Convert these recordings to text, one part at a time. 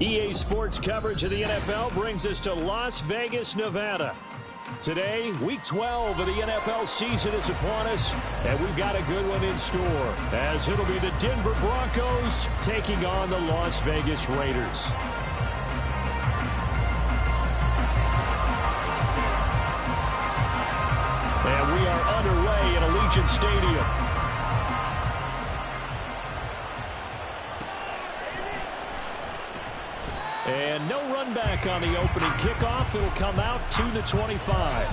EA Sports coverage of the NFL brings us to Las Vegas, Nevada. Today, Week 12 of the NFL season is upon us, and we've got a good one in store, as it'll be the Denver Broncos taking on the Las Vegas Raiders. And we are underway at Allegiant Stadium. And no run back on the opening kickoff. It'll come out to the 25.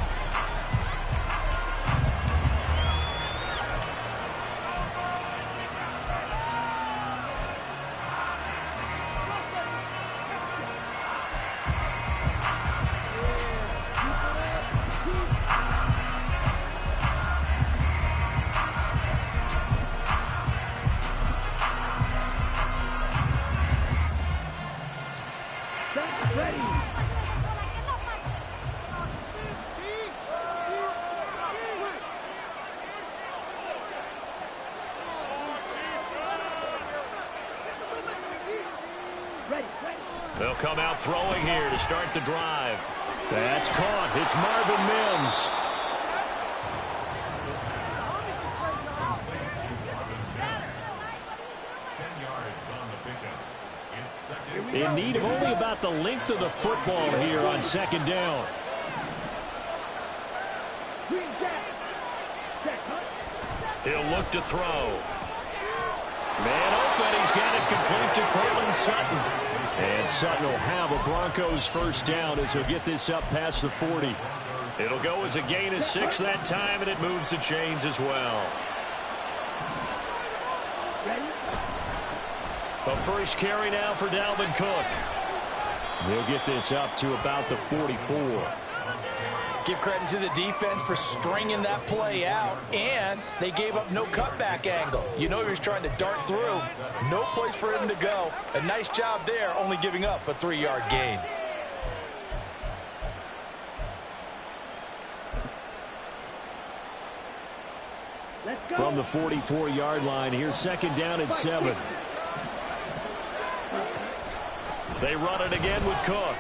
They'll come out throwing here to start the drive. That's caught. It's Marvin Mims. In need of only about the length of the football here on second down. He'll look to throw. Man open. He's got it complete to Cortland Sutton. And Sutton will have a Broncos first down as he'll get this up past the 40. It'll go as a gain of 6 that time, and it moves the chains as well. A first carry now for Dalvin Cook. He'll get this up to about the 44. Give credit to the defense for stringing that play out, and they gave up no cutback angle. You know he was trying to dart through. No place for him to go. A nice job there, only giving up a 3-yard gain. From the 44-yard line, here's second down and 7. They run it again with Cook.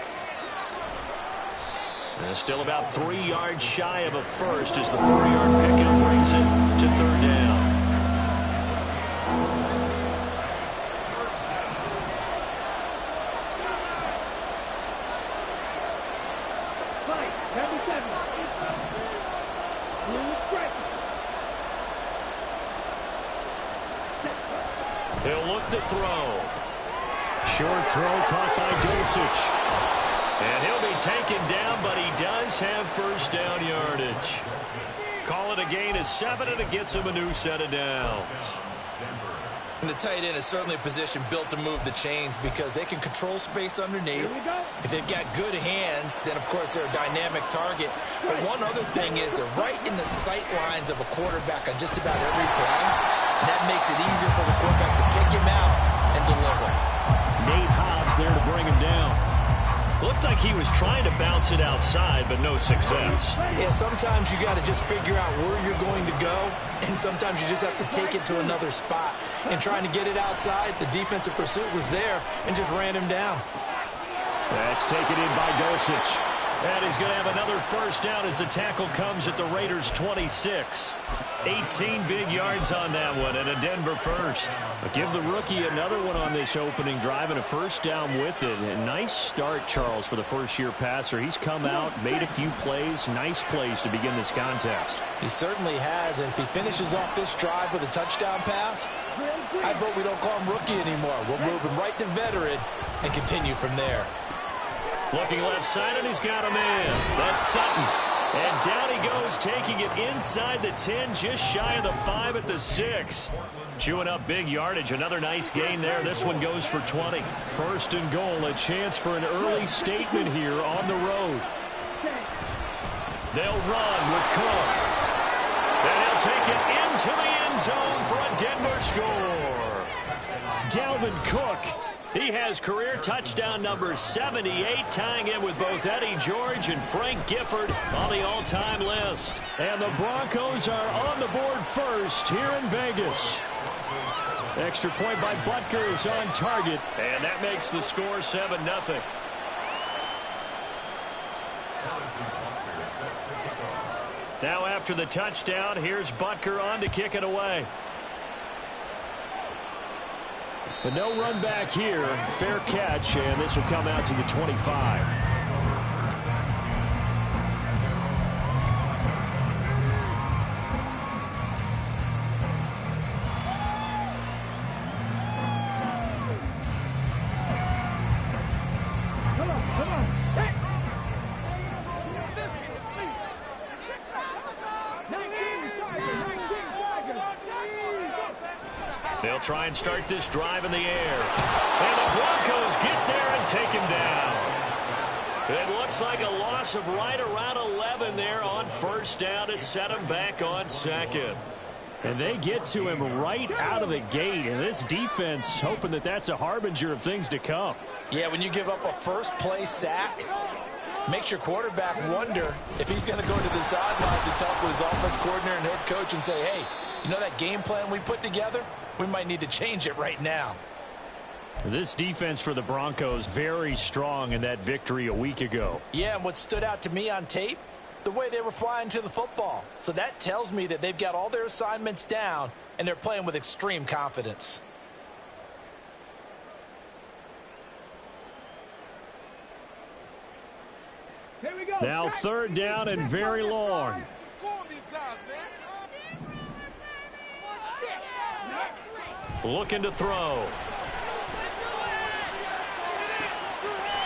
And still about 3 yards shy of a first as the 4-yard pickup brings it to third down. He'll look to throw. Short throw caught by Dulcich. And he'll be taken down, but he does have first down yardage. Call it a gain of 7, and it gets him a new set of downs. And the tight end is certainly a position built to move the chains because they can control space underneath. If they've got good hands, then, of course, they're a dynamic target. But one other thing is they're right in the sight lines of a quarterback on just about every play. And that makes it easier for the quarterback to pick him out and deliver. Nate Hobbs there to bring him down. Looked like he was trying to bounce it outside, but no success. Yeah, sometimes you got to just figure out where you're going to go, and sometimes you just have to take it to another spot. And trying to get it outside, the defensive pursuit was there and just ran him down. That's taken in by Dulcich. And he's going to have another first down as the tackle comes at the Raiders' 26. 18 big yards on that one, and a Denver first. But give the rookie another one on this opening drive and a first down with it. A nice start, Charles, for the first-year passer. He's come out, made a few plays, nice plays to begin this contest. He certainly has, and if he finishes off this drive with a touchdown pass, I vote we don't call him rookie anymore. We'll move him right to veteran and continue from there. Looking left side, and he's got a man. That's Sutton. And down he goes, taking it inside the 10, just shy of the 5 at the 6. Chewing up big yardage. Another nice gain there. This one goes for 20. First and goal, a chance for an early statement here on the road. They'll run with Cook. And they'll take it into the end zone for a Denver score. Dalvin Cook. He has career touchdown number 78, tying in with both Eddie George and Frank Gifford on the all-time list. And the Broncos are on the board first here in Vegas. Extra point by Butker is on target, and that makes the score 7-0. Now after the touchdown, here's Butker on to kick it away. But no run back here. Fair catch, and this will come out to the 25. They'll try and start this drive in the air. And the Broncos get there and take him down. It looks like a loss of right around 11 there on first down to set him back on second. And they get to him right out of the gate. And this defense hoping that that's a harbinger of things to come. Yeah, when you give up a first-play sack, makes your quarterback wonder if he's going to go to the sidelines and talk with his offense coordinator and head coach and say, hey, you know that game plan we put together? We might need to change it right now. This defense for the Broncos very strong in that victory a week ago. Yeah, and what stood out to me on tape, the way they were flying to the football. So that tells me that they've got all their assignments down and they're playing with extreme confidence. Here we go. Now third down and very long. Looking to throw.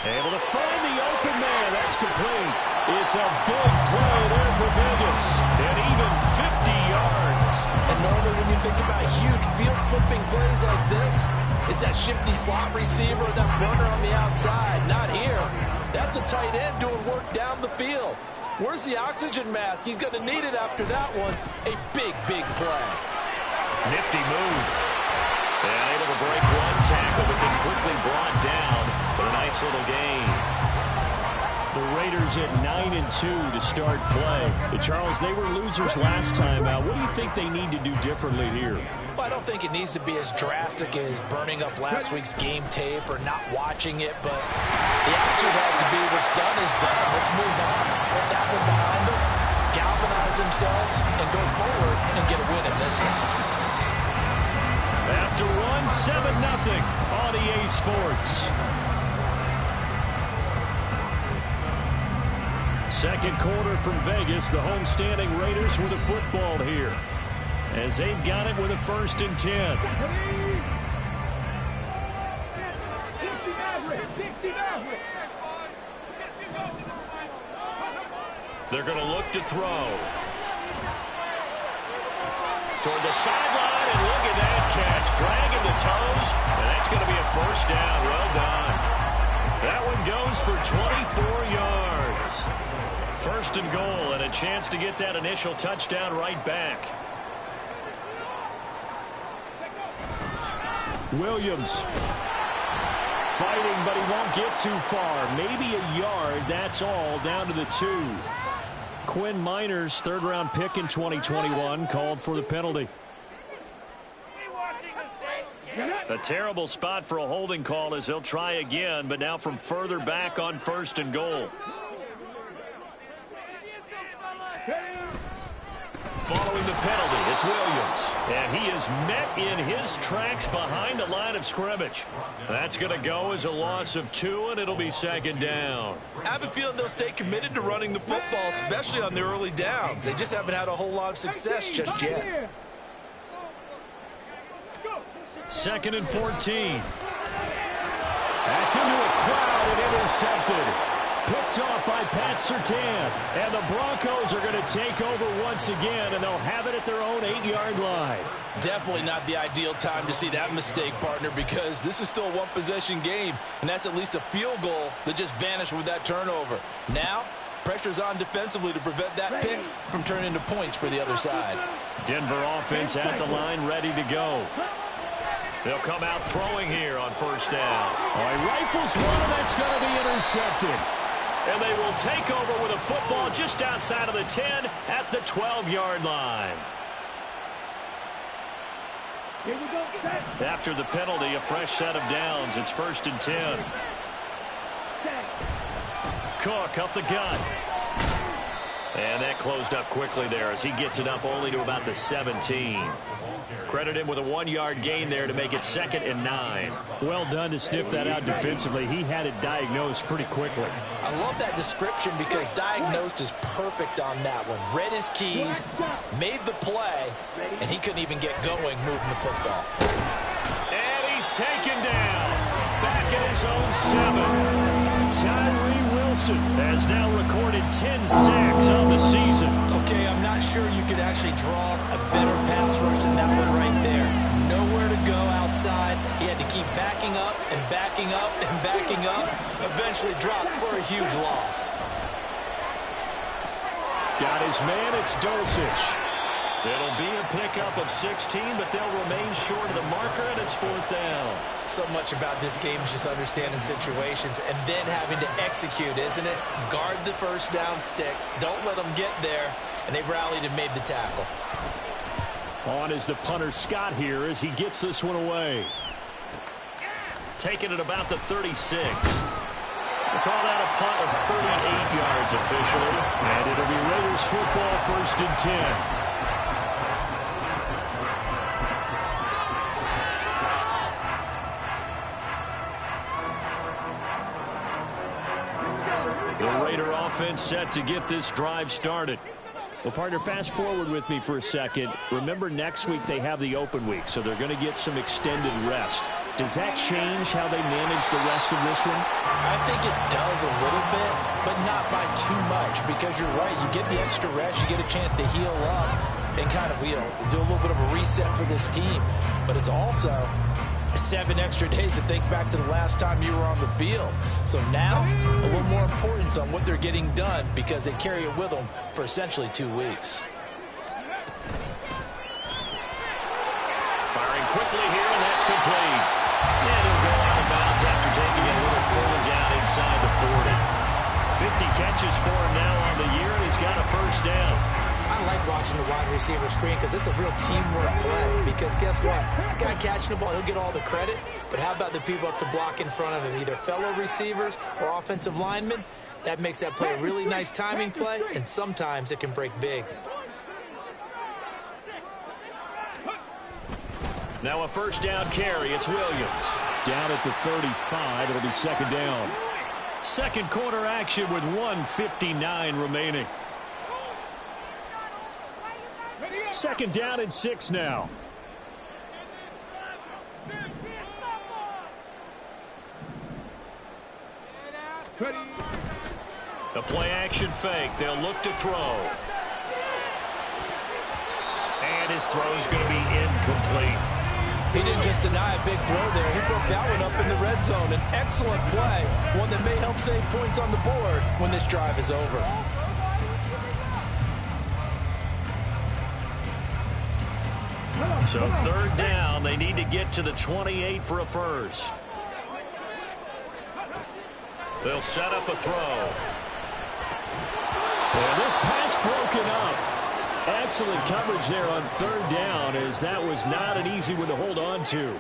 Able to find the open man. That's complete. It's a big play there for Vegas. And even 50 yards. And normally when you think about huge field flipping plays like this, it's that shifty slot receiver, that burner on the outside. Not here. That's a tight end doing work down the field. Where's the oxygen mask? He's going to need it after that one. A big, big play. Nifty move. And able to break one tackle, but then quickly brought down. But a nice little gain. The Raiders at 9-2 to start play. Charles, they were losers last time out. What do you think they need to do differently here? Well, I don't think it needs to be as drastic as burning up last week's game tape or not watching it, but the attitude has to be what's done is done. Let's move on. Put that one behind them, galvanize themselves, and go forward and get a win in this one. After one, 7-0 on EA Sports. Second quarter from Vegas. The homestanding Raiders with a football here, as they've got it with a 1st and 10. They're going to look to throw. Toward the sideline, and look at that catch. Dragging the toes, and that's going to be a 1st down. Well done. That one goes for 24 yards. 1st and goal, and a chance to get that initial touchdown right back. Williams fighting, but he won't get too far. Maybe a yard, that's all, down to the 2. Quinn Miners, 3rd-round pick in 2021, called for the penalty. A terrible spot for a holding call as he'll try again, but now from further back on 1st and goal. Following the penalty, it's Williams. And he is met in his tracks behind the line of scrimmage. That's going to go as a loss of 2, and it'll be 2nd down. I have a feeling they'll stay committed to running the football, especially on the early downs. They just haven't had a whole lot of success just yet. 2nd and 14. That's into a crowd and intercepted. Picked off by Pat Surtain. And the Broncos are going to take over once again, and they'll have it at their own 8-yard line. Definitely not the ideal time to see that mistake, partner, because this is still a one-possession game, and that's at least a field goal that just vanished with that turnover. Now, pressure's on defensively to prevent that pick from turning into points for the other side. Denver offense at the line, ready to go. They'll come out throwing here on 1st down. He rifles one, and that's going to be intercepted. And they will take over with a football just outside of the 10 at the 12-yard line. After the penalty, a fresh set of downs. It's 1st and 10. Cook up the gut. And that closed up quickly there as he gets it up only to about the 17. Credit him with a 1-yard gain there to make it 2nd and 9. Well done to sniff that out defensively. He had it diagnosed pretty quickly. I love that description because diagnosed is perfect on that one. Read his keys, made the play, and he couldn't even get going moving the football. And he's taken down. Back at his own 7. Tyree Wilson has now recorded 10 sacks on the season. Okay, I'm not sure you could actually draw a better pass rush than that one right there. Nowhere to go outside. He had to keep backing up and backing up and backing up. Eventually dropped for a huge loss. Got his man, it's Dulcich. It'll be a pickup of 16, but they'll remain short of the marker, and it's 4th down. So much about this game is just understanding situations and then having to execute, isn't it? Guard the first down sticks. Don't let them get there. And they rallied and made the tackle. On is the punter Scott here as he gets this one away. Taking it about the 36. We'll call that a punt of 38 yards officially. And it'll be Raiders football, 1st and 10. The Raider offense set to get this drive started. Well, partner, fast forward with me for a second. Remember, next week they have the open week, so they're going to get some extended rest. Does that change how they manage the rest of this one? I think it does a little bit, but not by too much, because you're right. You get the extra rest, you get a chance to heal up and kind of, do a little bit of a reset for this team. But it's also 7 extra days to think back to the last time you were on the field. So now, a little more importance on what they're getting done because they carry it with them for essentially 2 weeks. Firing quickly here, and that's complete. And he'll go out of bounds after taking it a little further down inside the 40. 50 catches for him now on the year, and he's got a 1st down. I like watching the wide receiver screen because it's a real teamwork play. Because guess what? The guy catching the ball, he'll get all the credit. But how about the people up to block in front of him, either fellow receivers or offensive linemen? That makes that play a really nice timing play, and sometimes it can break big. Now a 1st down carry. It's Williams. Down at the 35. It'll be 2nd down. 2nd quarter action with 1:59 remaining. 2nd down and 6 now. The play action fake. They'll look to throw. And his throw is going to be incomplete. He didn't just deny a big throw there. He broke that one up in the red zone. An excellent play. One that may help save points on the board when this drive is over. So 3rd down. They need to get to the 28 for a 1st. They'll set up a throw. And this pass broken up. Excellent coverage there on 3rd down, as that was not an easy one to hold on to.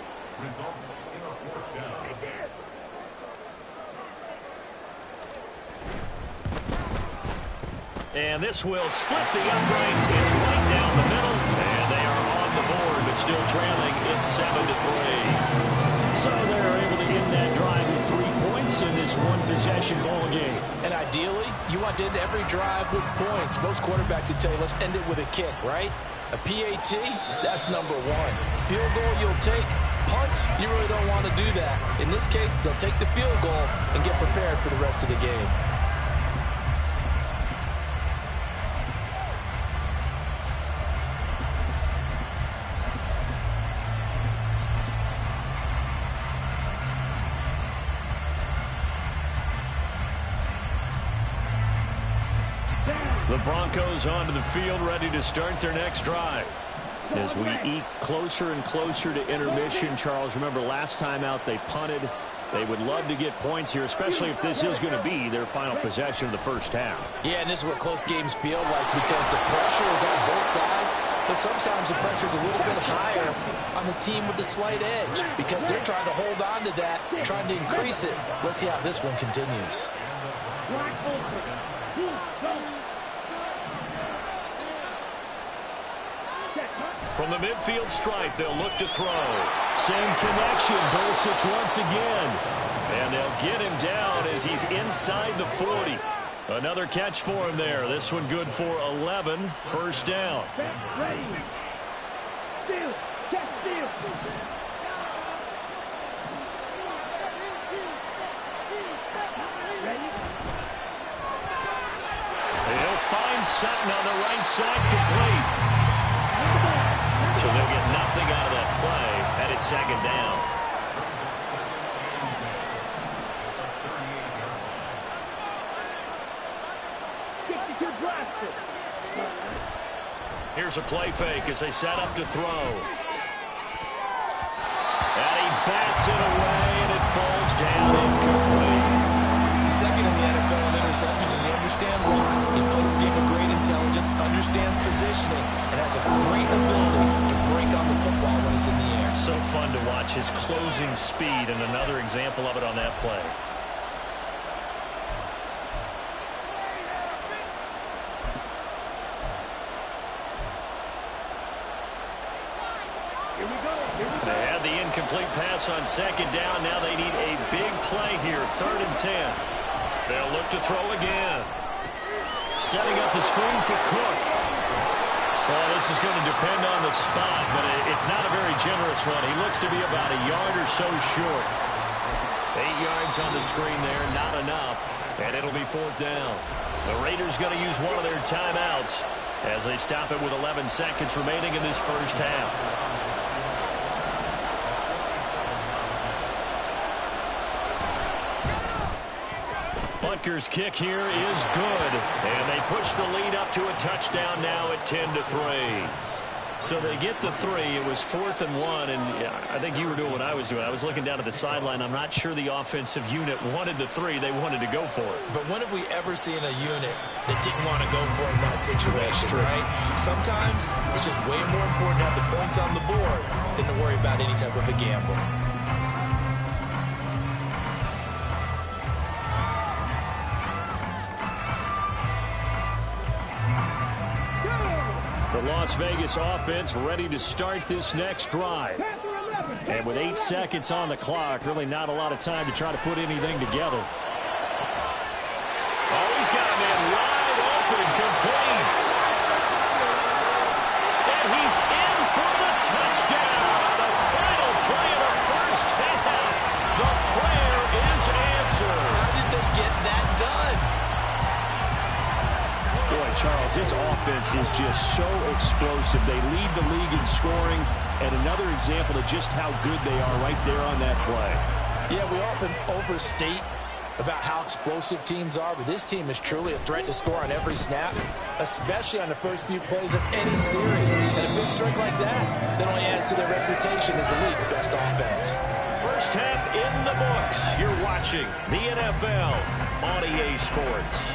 And this will split the uprights. It's right down the middle. And they are on the board, but still trailing. It's 7-3. So they're able to end that drive with 3 points in this one-possession ball game. And ideally, you want to end every drive with points. Most quarterbacks would tell you, let's end it with a kick, right? A PAT, that's number 1. Field goal you'll take. Punts, you really don't want to do that. In this case, they'll take the field goal and get prepared for the rest of the game. The Broncos onto the field, ready to start their next drive. As we eke closer and closer to intermission, Charles, remember last time out they punted. They would love to get points here, especially if this is going to be their final possession of the 1st half. Yeah, and this is what close games feel like because the pressure is on both sides. But sometimes the pressure is a little bit higher on the team with the slight edge because they're trying to hold on to that, trying to increase it. Let's see how this one continues. From the midfield stripe, they'll look to throw. Same connection, Dulcich once again. And they'll get him down as he's inside the 40. Another catch for him there. This one good for 11. First down. He'll find Sutton on the right side complete. So they'll get nothing out of that play, and it's second down. Here's a play fake as they set up to throw. And he bats it away, and it falls down incomplete. He's second in the NFL in interceptions, and you understand why. He plays a game of great intelligence, understands positioning, and has a great ability to break on the football when it's in the air. So fun to watch his closing speed, and another example of it on that play. They had the incomplete pass on second down. Now they need a big play here. 3rd and 10. They'll look to throw again. Setting up the screen for Cook. Well, this is going to depend on the spot, but it's not a very generous one. He looks to be about a yard or so short. 8 yards on the screen there, not enough. And it'll be 4th down. The Raiders going to use one of their timeouts as they stop it with 11 seconds remaining in this first half. Butker's kick here is good, and they push the lead up to a touchdown now at 10-3. So they get the 3. It was 4th and 1, and I think you were doing what I was doing. I was looking down at the sideline. I'm not sure the offensive unit wanted the 3. They wanted to go for it. But when have we ever seen a unit that didn't want to go for it in that situation, right? Sometimes it's just way more important to have the points on the board than to worry about any type of a gamble. The Las Vegas offense ready to start this next drive. And with 8 seconds on the clock, really not a lot of time to try to put anything together. Oh, he's got a man wide open, complete. And he's in for the touchdown. The final play of the first half. The prayer is answered. How did they get that done? Boy, Charles, this offense is just so explosive. They lead the league in scoring, and another example of just how good they are right there on that play. Yeah, we often overstate about how explosive teams are, but this team is truly a threat to score on every snap, especially on the first few plays of any series. And a big strike like that only adds to their reputation as the league's best offense. First half in the books. You're watching the NFL on EA Sports.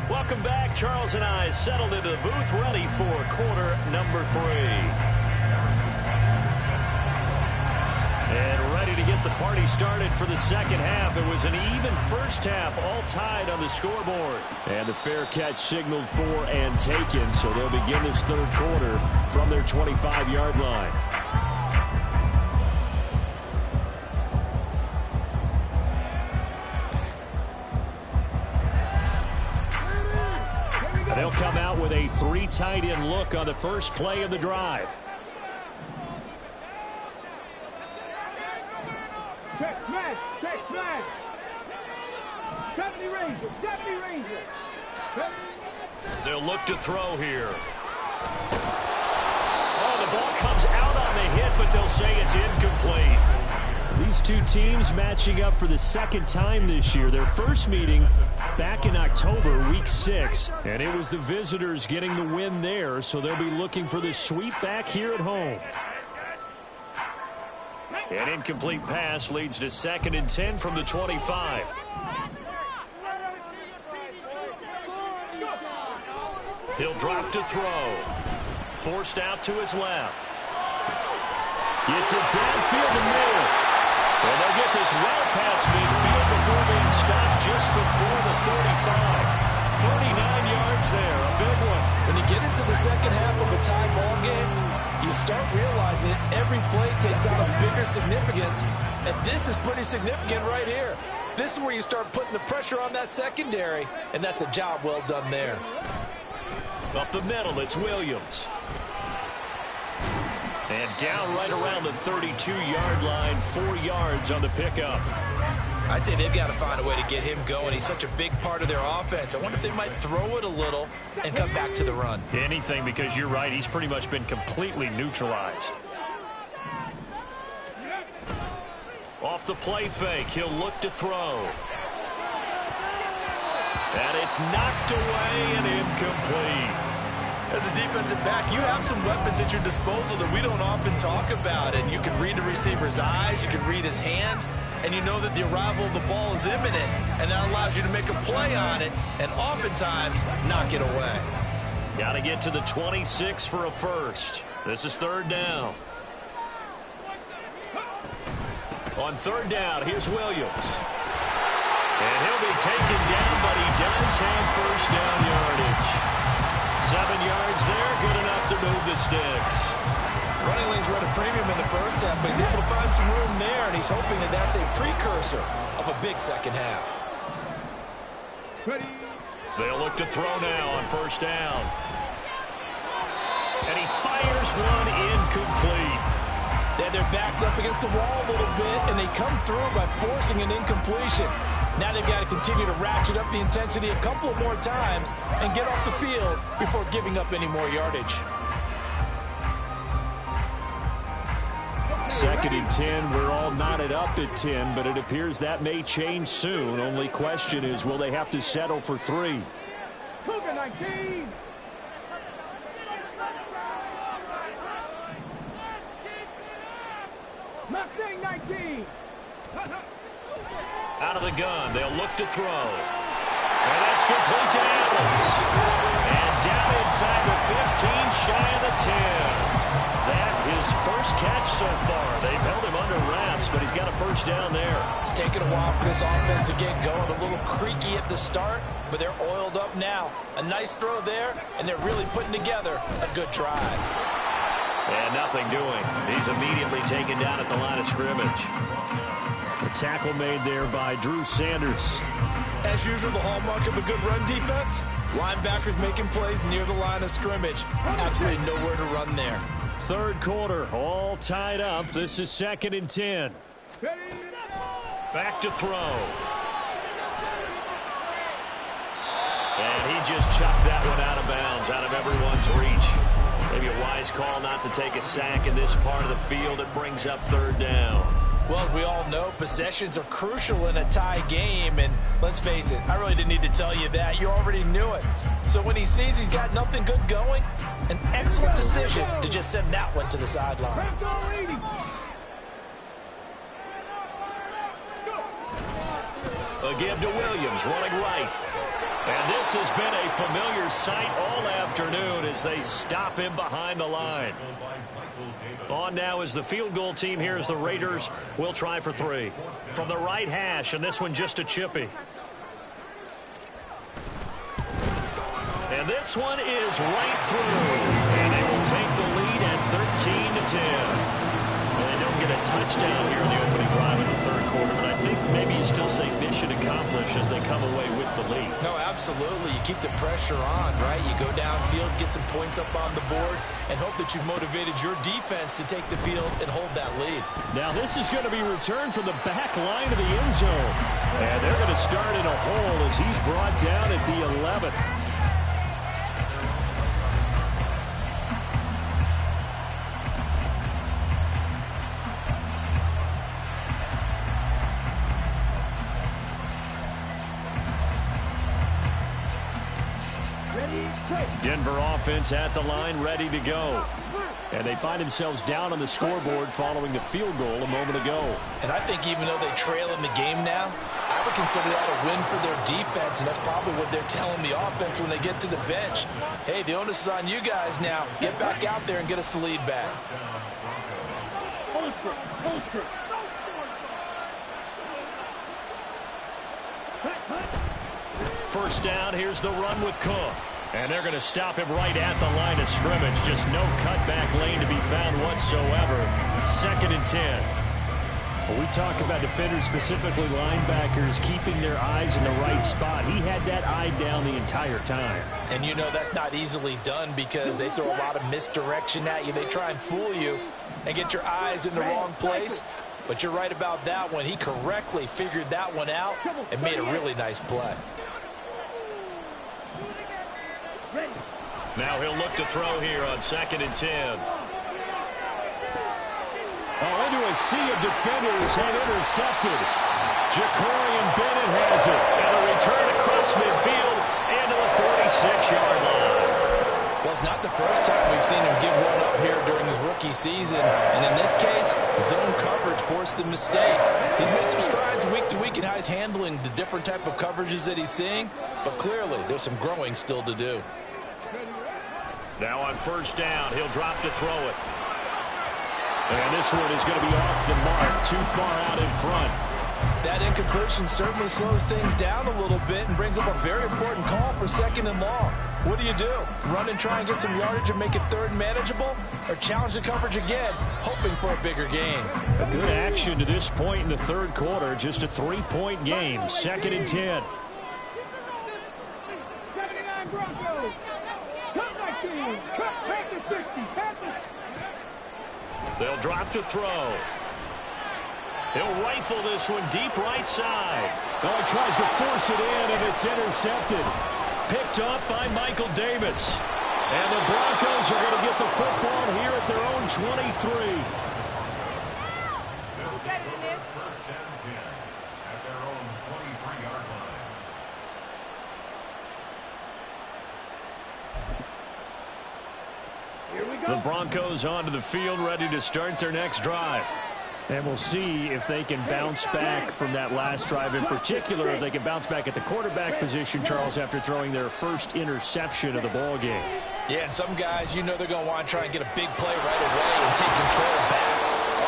Welcome back. Charles and I settled into the booth, ready for quarter number 3. And ready to get the party started for the second half. It was an even first half, all tied on the scoreboard. And the fair catch signaled for and taken, so they'll begin this third quarter from their 25-yard line. They'll come out with a 3 tight end look on the first play of the drive. Check smash, check smash. 70 Rangers, 70 Rangers. They'll look to throw here. Oh, the ball comes out on the hit, but they'll say it's incomplete. These two teams matching up for the second time this year. Their first meeting back in October, week 6. And it was the visitors getting the win there, so they'll be looking for the sweep back here at home. An incomplete pass leads to 2nd and 10 from the 25. He'll drop to throw. Forced out to his left. Gets it downfield to Miller. And they'll get this well past midfield before being stopped just before the 35. 39 yards there, a big one. When you get into the second half of a tie ball game, you start realizing every play takes on a bigger significance, and this is pretty significant right here. This is where you start putting the pressure on that secondary, and that's a job well done there. Up the middle, it's Williams. And down right around the 32-yard line, 4 yards on the pickup. I'd say they've got to find a way to get him going. He's such a big part of their offense. I wonder if they might throw it a little and come back to the run. Anything, because you're right. He's pretty much been completely neutralized. Off the play fake, he'll look to throw. And it's knocked away and incomplete. As a defensive back, you have some weapons at your disposal that we don't often talk about. And you can read the receiver's eyes, you can read his hands, and you know that the arrival of the ball is imminent. And that allows you to make a play on it and oftentimes knock it away. Got to get to the 26 for a first. This is third down. On third down, here's Williams. And he'll be taken down, but he does have first down yardage. 7 yards there, good enough to move the sticks. Running lanes run a premium in the first half, but he's able to find some room there, and he's hoping that that's a precursor of a big second half. They'll look to throw now on first down. And he fires one incomplete. They had their backs up against the wall a little bit, and they come through by forcing an incompletion. Now they've got to continue to ratchet up the intensity a couple of more times and get off the field before giving up any more yardage. 2nd and 10. We're all knotted up at 10, but it appears that may change soon. Only question is, will they have to settle for 3? Cougar 19. Mustang 19. Out of the gun, they'll look to throw. And that's complete to Adams. And down inside the 15, shy of the 10. That his first catch so far. They've held him under wraps, but he's got a first down there. It's taken a while for this offense to get going. A little creaky at the start, but they're oiled up now. A nice throw there, and they're really putting together a good drive. And nothing doing. He's immediately taken down at the line of scrimmage. The tackle made there by Drew Sanders. As usual, the hallmark of a good run defense, linebackers making plays near the line of scrimmage. Absolutely nowhere to run there. Third quarter, all tied up. This is 2nd and 10. Back to throw. And he just chucked that one out of bounds, out of everyone's reach. Maybe a wise call not to take a sack in this part of the field. It brings up third down. Well, as we all know, possessions are crucial in a tie game, and let's face it, I really didn't need to tell you that. You already knew it. So when he sees he's got nothing good going, an excellent decision to just send that one to the sideline. Again to Williams, running right. And this has been a familiar sight all afternoon as they stop him behind the line. On now is the field goal team here as the Raiders will try for 3. From the right hash, and this one just a chippy. And this one is right through. And they will take the lead at 13-10. Well, they don't get a touchdown here in the opening drive of the third quarter, but I think maybe you still say mission accomplished as they come away with the lead. No, absolutely. You keep the pressure on, right? You go downfield, get some points up on the board, and hope that you've motivated your defense to take the field and hold that lead. Now this is going to be returned from the back line of the end zone. And they're going to start in a hole as he's brought down at the 11. Denver offense at the line, ready to go. And they find themselves down on the scoreboard following the field goal a moment ago. And I think even though they trail in the game now, I would consider that a win for their defense, and that's probably what they're telling the offense when they get to the bench. Hey, the onus is on you guys now. Get back out there and get us the lead back. First down, here's the run with Cook. And they're going to stop him right at the line of scrimmage. Just no cutback lane to be found whatsoever. 2nd and 10. Well, we talk about defenders, specifically linebackers, keeping their eyes in the right spot. He had that eye down the entire time. And you know that's not easily done because they throw a lot of misdirection at you. They try and fool you and get your eyes in the wrong place. But you're right about that one. He correctly figured that one out and made a really nice play. Now he'll look to throw here on 2nd and 10. Oh, into a sea of defenders and intercepted. Jacorian Bennett has it. And a return across midfield and to the 46-yard line. Well, it's not the first time we've seen him give one up here during his rookie season. And in this case, zone coverage forced the mistake. He's made some strides week to week in how he's handling the different type of coverages that he's seeing. But clearly, there's some growing still to do. Now on first down, he'll drop to throw it. And this one is going to be off the mark, too far out in front. That incompletion certainly slows things down a little bit and brings up a very important call for 2nd and long. What do you do? Run and try and get some yardage and make it 3rd manageable? Or challenge the coverage again, hoping for a bigger gain? A good action to this point in the 3rd quarter. Just a 3-point game. 2nd and 10. 79 Broncos. Cut 19. Cut back to 60. They'll drop to throw. He'll rifle this one deep right side. Oh, he tries to force it in, and it's intercepted. Picked up by Michael Davis. And the Broncos are going to get the football here at their own 23. First down 10 at their own 23-yard line. Here we go. The Broncos onto the field, ready to start their next drive. And we'll see if they can bounce back from that last drive, in particular, if they can bounce back at the quarterback position, Charles, after throwing their first interception of the ball game. Yeah, and some guys, you know they're going to want to try and get a big play right away and take control back.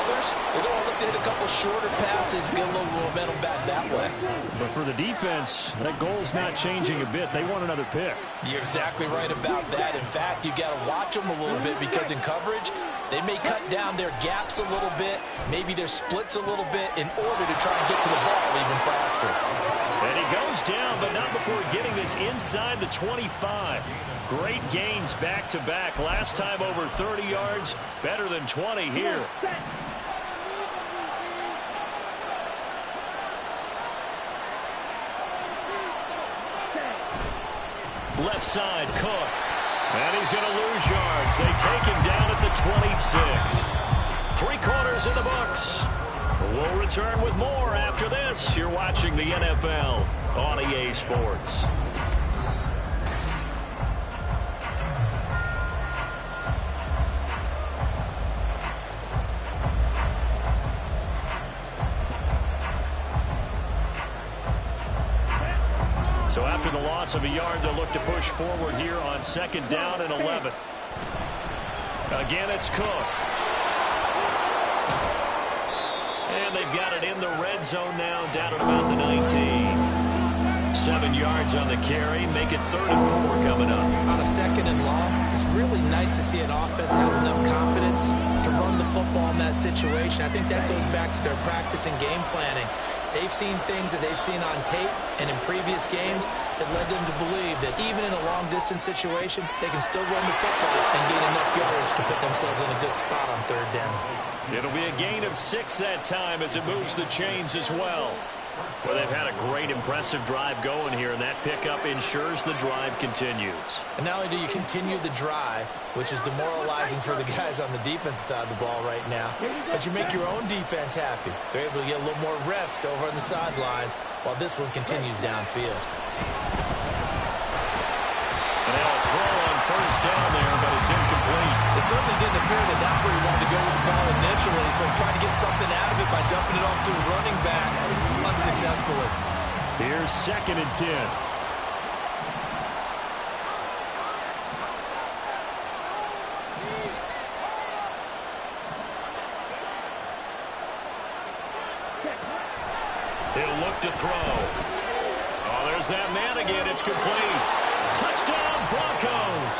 Others, they're going to look to hit a couple shorter passes and get a little momentum back that way. But for the defense, that goal's not changing a bit. They want another pick. You're exactly right about that. In fact, you got to watch them a little bit because in coverage, they may cut down their gaps a little bit, maybe their splits a little bit in order to try and get to the ball even faster. And he goes down, but not before getting this inside the 25. Great gains back-to-back. Last time over 30 yards, better than 20 here. Left side, Cook. And he's going to lose yards. They take him down at the 26. 3 quarters in the books. We'll return with more after this. You're watching the NFL on EA Sports. So after the loss of a yard, they'll look to push forward here on 2nd down and 11. Again, it's Cook. And they've got it in the red zone now, down at about the 19. 7 yards on the carry, make it 3rd and 4 coming up. On a 2nd and long, it's really nice to see an offense has enough confidence to run the football in that situation. I think that goes back to their practice and game planning. They've seen things that they've seen on tape and in previous games that led them to believe that even in a long-distance situation, they can still run the football and gain enough yardage to put themselves in a good spot on 3rd down. It'll be a gain of 6 that time as it moves the chains as well. Well, they've had a great, impressive drive going here, and that pickup ensures the drive continues. And not only do you continue the drive, which is demoralizing for the guys on the defensive side of the ball right now, but you make your own defense happy. They're able to get a little more rest over on the sidelines while this one continues downfield. And they'll throw on first down there, but it's incomplete. It certainly didn't appear that that's where he wanted to go with the ball initially, so he tried to get something out of it by dumping it off to his running back unsuccessfully. Here's 2nd and 10. He'll look to throw. Oh, there's that man again. It's complete. Touchdown, Broncos.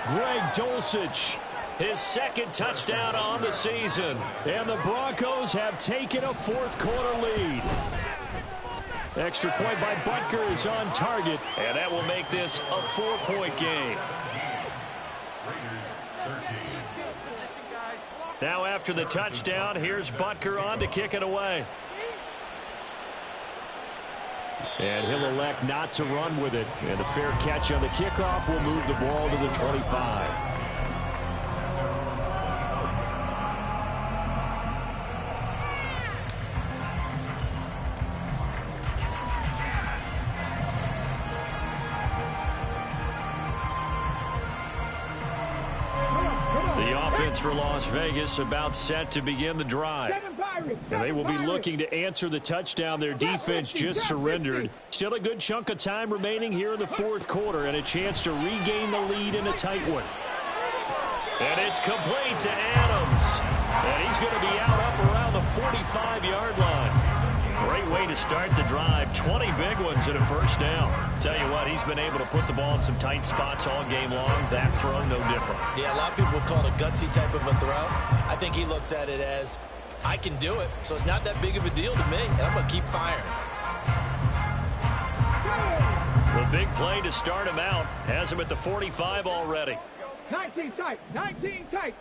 Greg Dulcich, his 2nd touchdown on the season. And the Broncos have taken a 4th quarter lead. Extra point by Butker is on target. And that will make this a 4-point game. Now after the touchdown, here's Butker on to kick it away. And he'll elect not to run with it. And a fair catch on the kickoff will move the ball to the 25. For Las Vegas, about set to begin the drive. And they will be looking to answer the touchdown their defense just surrendered. Still a good chunk of time remaining here in the 4th quarter and a chance to regain the lead in a tight one. And it's complete to Adams. And he's going to be out up around the 45-yard line. Great way to start the drive. 20 big ones and a 1st down. Tell you what, he's been able to put the ball in some tight spots all game long. That throw, no different. Yeah, a lot of people would call it a gutsy type of a throw. I think he looks at it as, I can do it, so it's not that big of a deal to me, and I'm going to keep firing. The big play to start him out has him at the 45 already. 19 tight, 19 tight.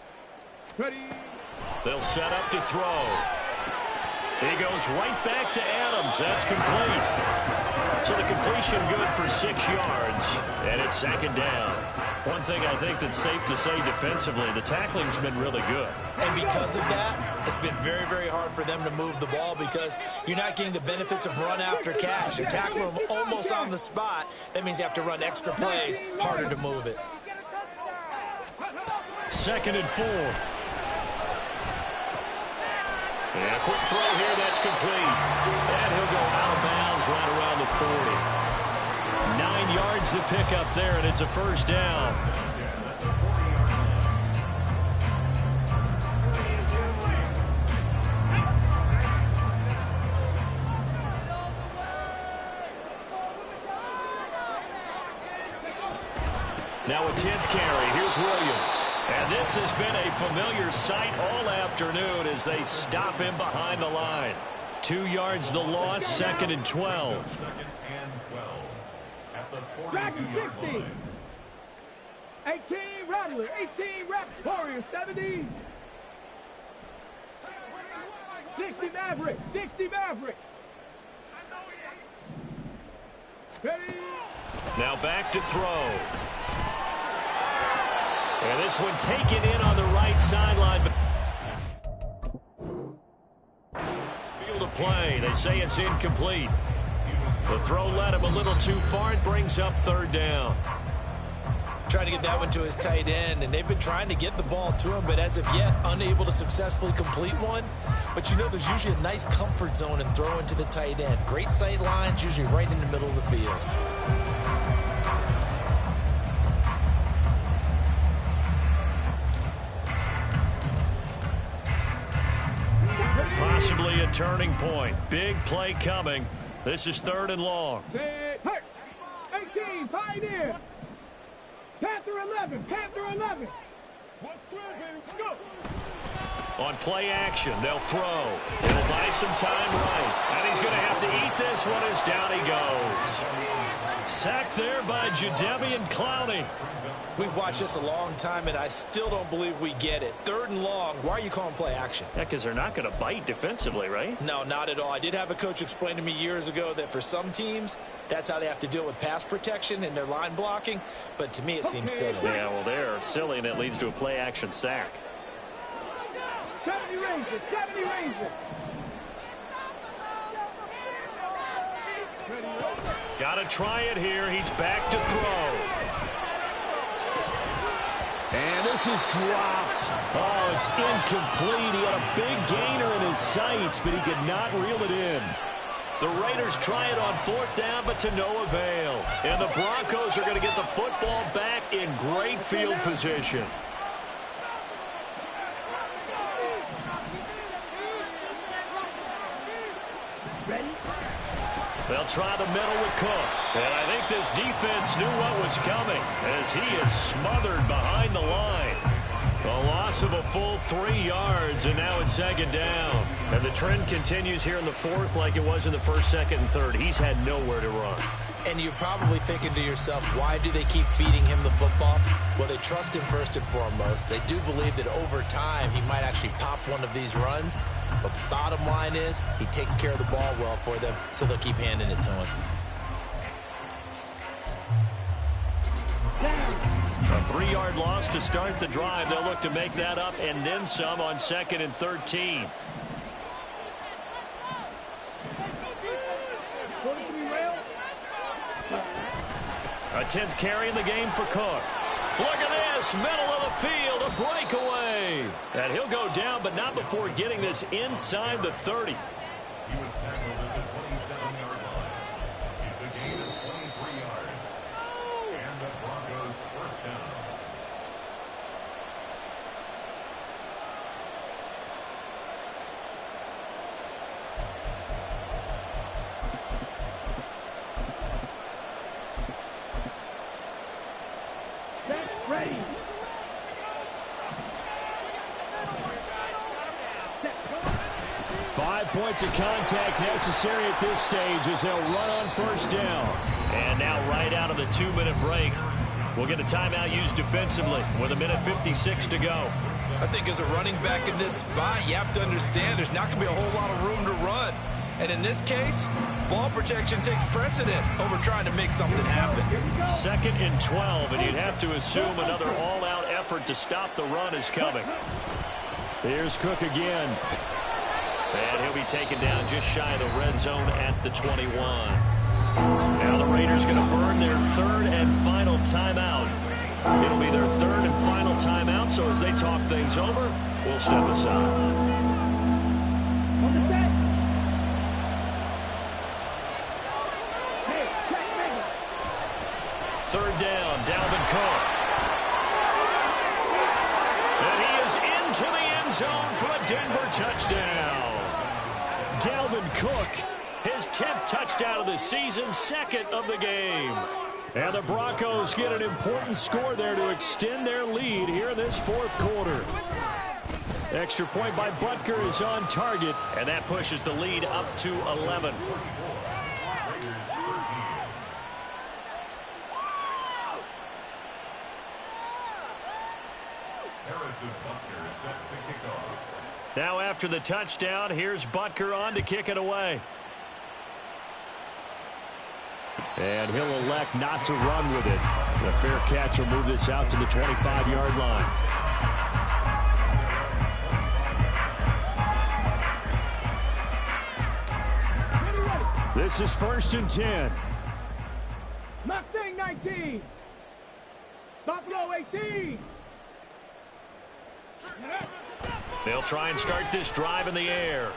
Ready. They'll set up to throw. He goes right back to Adams. That's complete. So the completion good for 6 yards, and it's 2nd down. One thing I think that's safe to say defensively, the tackling's been really good. And because of that, it's been very, very hard for them to move the ball because you're not getting the benefits of run after catch. You're tackling them almost on the spot. That means you have to run extra plays, harder to move it. 2nd and 4. And a quick throw here, that's complete. And he'll go out of bounds right around the 40. 9 yards to pick up there, and it's a 1st down. Now a 10th carry. Here's Williams. And this has been a familiar sight all afternoon as they stop him behind the line. 2 yards the loss, 2nd and 12. 2nd and 12 at the 42-yard 60. line. 18 Rattler, 18 Raps, Warriors, 70. 60 Maverick, 60 Maverick. Ready. Now back to throw. And this one taken in on the right sideline. Field of play. They say it's incomplete. The throw led him a little too far. It brings up 3rd down. Trying to get that one to his tight end, and they've been trying to get the ball to him, but as of yet, unable to successfully complete one. But you know there's usually a nice comfort zone in throwing to the tight end. Great sight lines, usually right in the middle of the field. Possibly a turning point. Big play coming. This is 3rd and long. Set, hurt. 18, Pioneer. Panther 11, Panther 11. Let's go. On play action, they'll throw. It'll buy some time right. And he's going to have to eat this one as down he goes. Sacked there by Jadeveon Clowney. We've watched this a long time, and I still don't believe we get it. 3rd and long. Why are you calling play action? Yeah, because they're not going to bite defensively, right? No, not at all. I did have a coach explain to me years ago that for some teams, that's how they have to deal with pass protection and their line blocking. But to me, it seems silly. Yeah, well, they're silly, and it leads to a play action sack. 70 Rangers, 70 Rangers. Got to try it here. He's back to throw. And this is dropped. Oh, it's incomplete. He had a big gainer in his sights, but he could not reel it in. The Raiders try it on 4th down, but to no avail. And the Broncos are going to get the football back in great field position. They'll try the middle with Cook. And I think this defense knew what was coming as he is smothered behind the line. A loss of a full 3 yards, and now it's 2nd down. And the trend continues here in the 4th like it was in the 1st, 2nd, and 3rd. He's had nowhere to run. And you're probably thinking to yourself, why do they keep feeding him the football? Well, they trust him first and foremost. They do believe that over time he might actually pop one of these runs. But the bottom line is he takes care of the ball well for them, so they'll keep handing it to him. A 3-yard loss to start the drive. They'll look to make that up and then some on 2nd and 13. A 10th carry in the game for Cook. Look at this, middle of the field, a breakaway. And he'll go down, but not before getting this inside the 30. He was tackled at the 27-yard line. It's a gain of 23 yards. And the Broncos 1st down. Ready. 5 points of contact necessary at this stage as they'll run on 1st down. And now right out of the 2-minute break, we'll get a timeout used defensively with 1:56 to go. I think as a running back in this spot, you have to understand there's not going to be a whole lot of room to run. And in this case, ball protection takes precedent over trying to make something happen. 2nd and 12, and you'd have to assume another all-out effort to stop the run is coming. Here's Cook again. And he'll be taken down just shy of the red zone at the 21. Now the Raiders going to burn their 3rd and final timeout. It'll be their 3rd and final timeout, so as they talk things over, we'll step aside. 3rd down, Dalvin Cook. And he is into the end zone for a Denver touchdown. Dalvin Cook, his 10th touchdown of the season, 2nd of the game. And the Broncos get an important score there to extend their lead here in this 4th quarter. Extra point by Butker is on target, and that pushes the lead up to 11. Now after the touchdown, here's Butker on to kick it away. And he'll elect not to run with it. The fair catch will move this out to the 25-yard line. This is 1st and 10. Mustang 19. Buffalo 18. They'll try and start this drive in the air.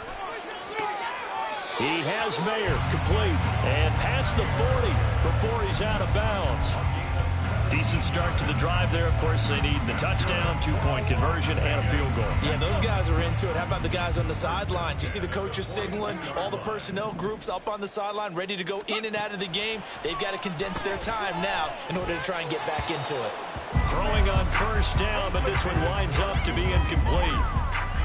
He has Mayer complete. And past the 40 before he's out of bounds. Decent start to the drive there. Of course, they need the touchdown, 2-point conversion, and a field goal. Yeah, those guys are into it. How about the guys on the sidelines? You see the coaches signaling, all the personnel groups up on the sideline ready to go in and out of the game. They've got to condense their time now in order to try and get back into it. Throwing on 1st down, but this one winds up to be incomplete.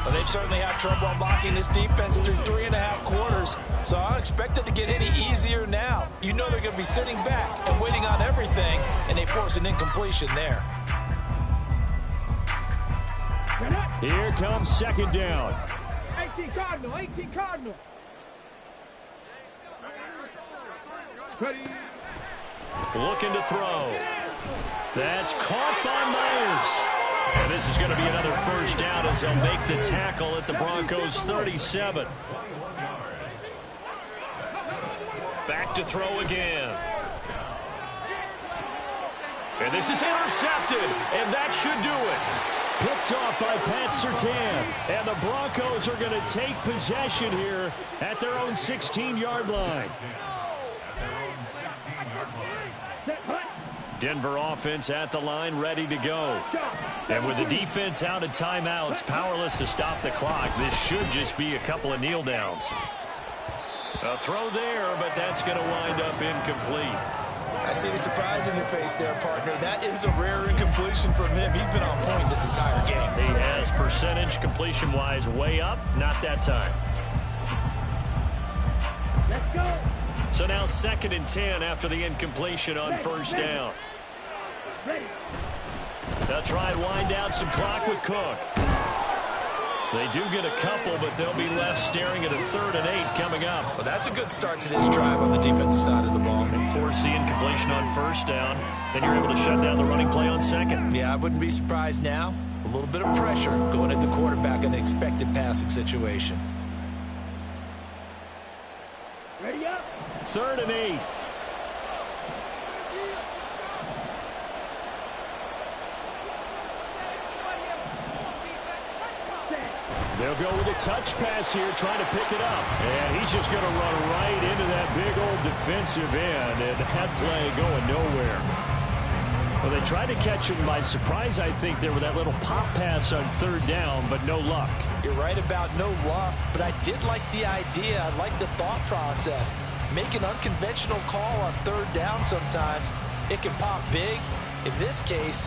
Well, they've certainly had trouble unlocking this defense through 3.5 quarters, so I don't expect it to get any easier now. You know they're going to be sitting back and waiting on everything, and they force an incompletion there. Here comes 2nd down. 18 Cardinal, 18 Cardinal. Ready. Looking to throw. That's caught by Myers. And this is going to be another 1st down as they'll make the tackle at the Broncos 37. Back to throw again. And this is intercepted, and that should do it. Picked off by Pat Surtain. And the Broncos are going to take possession here at their own 16-yard line. At their own 16-yard line. Denver offense at the line, ready to go. And with the defense out of timeouts, powerless to stop the clock, this should just be a couple of kneel downs. A throw there, but that's going to wind up incomplete. I see the surprise in your face there, partner. That is a rare incompletion from him. He's been on point this entire game. He has percentage completion-wise way up, not that time. Let's go. So now 2nd and 10 after the incompletion on first down. Ready. They'll try and wind down some clock with Cook. They do get a couple, but they'll be left staring at a 3rd and 8 coming up. Well, that's a good start to this drive on the defensive side of the ball. They force the incompletion on first down. Then you're able to shut down the running play on 2nd. Yeah, I wouldn't be surprised now. A little bit of pressure going at the quarterback in an expected passing situation. Ready up. 3rd and 8. They'll go with a touch pass here, trying to pick it up. And he's just going to run right into that big old defensive end, and that play going nowhere. Well, they tried to catch him by surprise, I think, there with that little pop pass on 3rd down, but no luck. You're right about no luck, but I did like the idea. I like the thought process. Make an unconventional call on 3rd down sometimes. It can pop big. In this case,